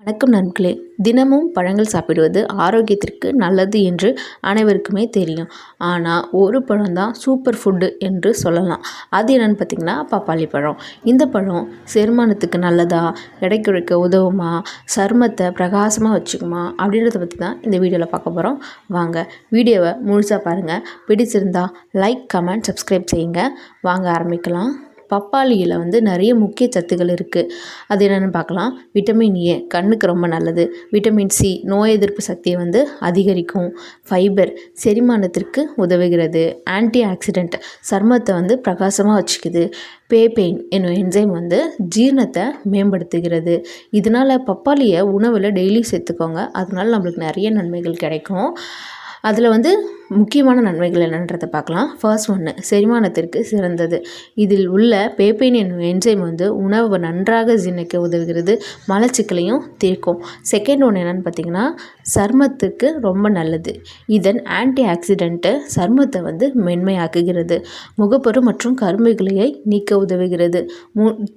வணக்கம் நண்பர்களே. தினமும் பழங்கள் சாப்பிடுவது ஆரோக்கியத்திற்கு நல்லது என்று அனைவருக்குமே தெரியும். ஆனால் ஒரு பழம் தான் சூப்பர் ஃபுட்டு என்று சொல்லலாம். அது என்னென்னு பார்த்திங்கன்னா பப்பாளி பழம். இந்த பழம் செரிமானத்துக்கு நல்லதா, எடை குறைக்க உதவுமா, சருமத்தை பிரகாசமாக வச்சுக்குமா அப்படின்றத பற்றி தான் இந்த வீடியோவில் பார்க்க போகிறோம். வாங்க வீடியோவை முழுசாக பாருங்கள். பிடிச்சிருந்தா லைக், கமெண்ட், சப்ஸ்கிரைப் செய்யுங்க. வாங்க ஆரம்பிக்கலாம். பப்பாளியில் நிறைய முக்கிய சத்துக்கள் இருக்குது. அது என்னென்னு பார்க்கலாம். விட்டமின் ஏ கண்ணுக்கு ரொம்ப நல்லது. விட்டமின் சி நோய் எதிர்ப்பு சக்தியை அதிகரிக்கும். ஃபைபர் செரிமானத்திற்கு உதவுகிறது. ஆன்டி ஆக்சிடென்ட் சருமத்தை பிரகாசமாக வச்சுக்குது. பேபெயின் என்னும் என்சைம் ஜீரணத்தை மேம்படுத்துகிறது. இதனால் பப்பாளியை உணவில் டெய்லி சேர்த்துக்கோங்க. அதனால நம்மளுக்கு நிறைய நன்மைகள் கிடைக்கும். அதில் முக்கியமான நன்மைகள் என்னன்றதை பார்க்கலாம். ஃபர்ஸ்ட் ஒன்று, செரிமானத்திற்கு சிறந்தது. இதில் உள்ள பேபெயின் என்னும் என்சைம் உணவை நன்றாக ஜீரணிக்க உதவுகிறது. மலச்சிக்கலையும் தீர்க்கும். செகண்ட் ஒன்று என்னென்னு பார்த்திங்கன்னா, சருமத்துக்கு ரொம்ப நல்லது. இதன் ஆன்டி ஆக்சிடென்ட்டு சருமத்தை மென்மையாக்குகிறது. முகப்பரு மற்றும் கருமைகளை நீக்க உதவுகிறது.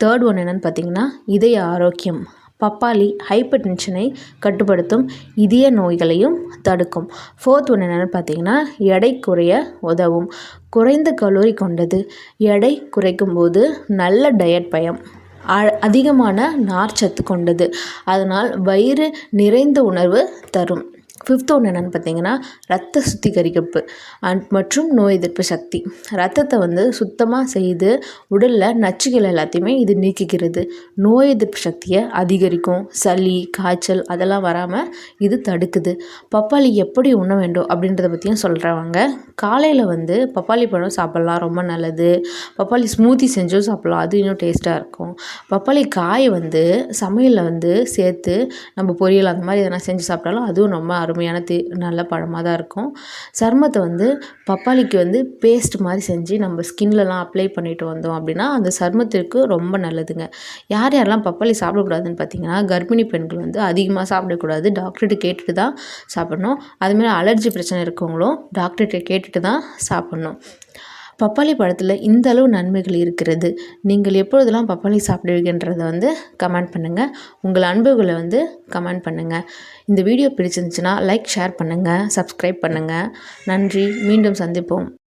தேர்ட் ஒன்று என்னென்னு பார்த்திங்கன்னா, இதய ஆரோக்கியம். பப்பாளி ஹைப்பர் டென்ஷனை கட்டுப்படுத்தும். இதய நோய்களையும் தடுக்கும். ஃபோர்த் ஒன்று என்னென்னு பார்த்தீங்கன்னா, எடை குறைய உதவும். குறைந்த கலோரி கொண்டது. எடை குறைக்கும் போது நல்ல டயட் பயம். அதிகமான நார்ச்சத்து கொண்டது. அதனால் வயிறு நிறைந்த உணர்வு தரும். ஃபிஃப்த் ஒன்று என்னென்னு பார்த்தீங்கன்னா, ரத்த சுத்திகரிப்பு மற்றும் நோய் எதிர்ப்பு சக்தி. ரத்தத்தை சுத்தமாக செய்து உடலில் நச்சுகள் எல்லாத்தையுமே இது நீக்கிக்கிறது. நோய் எதிர்ப்பு சக்தியை அதிகரிக்கும். சளி, காய்ச்சல் அதெல்லாம் வராமல் இது தடுக்குது. பப்பாளி எப்படி உண்ண வேண்டும் அப்படின்றத பற்றியும் சொல்கிறவங்க. காலையில் பப்பாளி பழம் சாப்பிட்லாம், ரொம்ப நல்லது. பப்பாளி ஸ்மூத்தி செஞ்சும் சாப்பிட்லாம், அது இன்னும் டேஸ்ட்டாக இருக்கும். பப்பாளி காயை சமையலில் சேர்த்து நம்ம பொரியல் அந்த மாதிரி எதனா செஞ்சு சாப்பிட்டாலும் அதுவும் ரொம்ப அருமையான நல்ல பழமாக தான் இருக்கும். சருமத்தை பப்பாளிக்கு பேஸ்ட் மாதிரி செஞ்சு நம்ம ஸ்கின்லலாம் அப்ளை பண்ணிட்டு வந்தோம் அப்படின்னா அந்த சருமத்திற்கு ரொம்ப நல்லதுங்க. யாரெல்லாம் பப்பாளி சாப்பிடக்கூடாதுன்னு பார்த்தீங்கன்னா, கர்ப்பிணி பெண்கள் அதிகமாக சாப்பிடக்கூடாது. டாக்டர்கிட்ட கேட்டுட்டு தான் சாப்பிட்ணும். அதுமாதிரி அலர்ஜி பிரச்சனை இருக்கவங்களும் டாக்டர்கிட்ட கேட்டுட்டு தான் சாப்பிட்ணும். பப்பாளி பழத்தில் இந்த அளவு நன்மைகள் இருக்கிறது. நீங்கள் எப்பொழுதெல்லாம் பப்பாளி சாப்பிடுவீங்கன்றதை கமெண்ட் பண்ணுங்கள். உங்கள் அன்புகளை கமெண்ட் பண்ணுங்கள். இந்த வீடியோ பிடிச்சிருந்துச்சுன்னா லைக், ஷேர் பண்ணுங்கள், சப்ஸ்கிரைப் பண்ணுங்கள். நன்றி. மீண்டும் சந்திப்போம்.